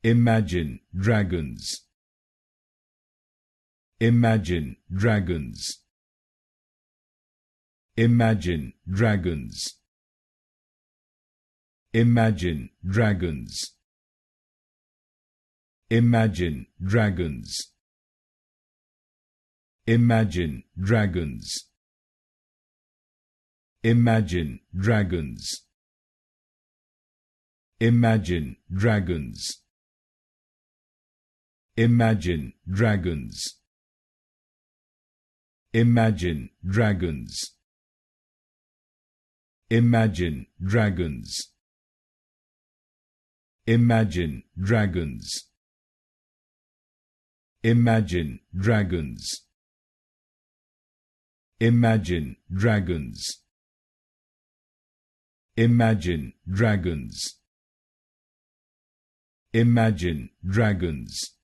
Imagine dragons. Imagine dragons. Imagine dragons. Imagine dragons. Imagine dragons. Imagine dragons. Imagine dragons. Imagine dragons. Imagine dragons. Imagine dragons. Imagine dragons. Imagine dragons. Imagine dragons. Imagine dragons. Imagine dragons. Imagine dragons.